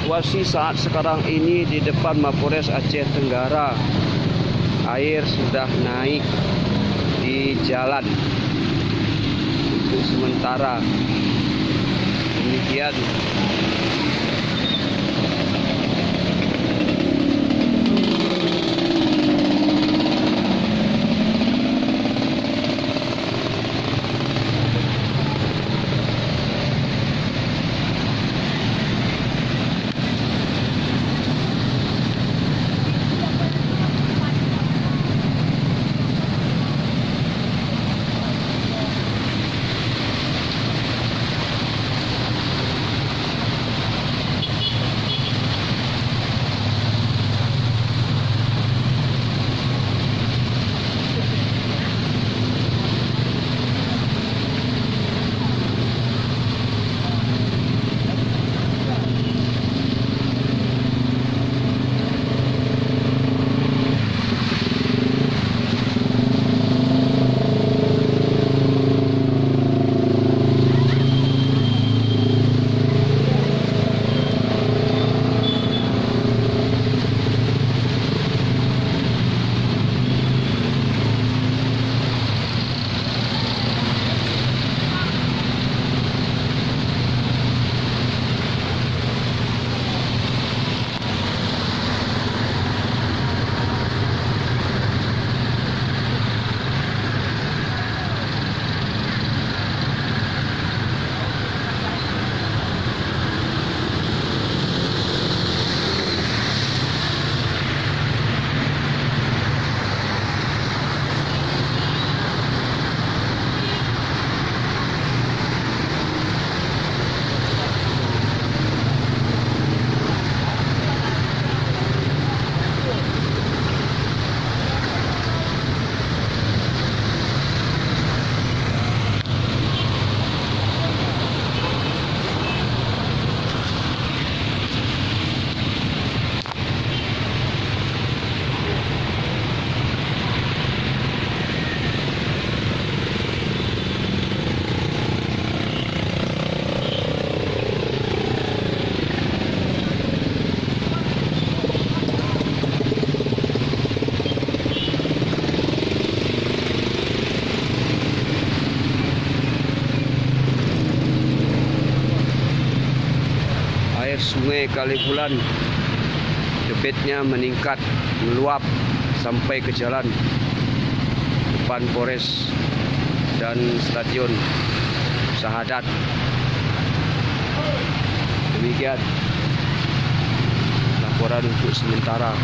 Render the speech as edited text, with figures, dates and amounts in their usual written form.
situasi saat sekarang ini di depan Mapolres Aceh Tenggara. Air sudah naik di jalan untuk sementara. Demikian. Air sungai Kalibulan debitnya meningkat, meluap sampai ke jalan depan Polres dan Stadion Sahadat. Demikian laporan untuk sementara.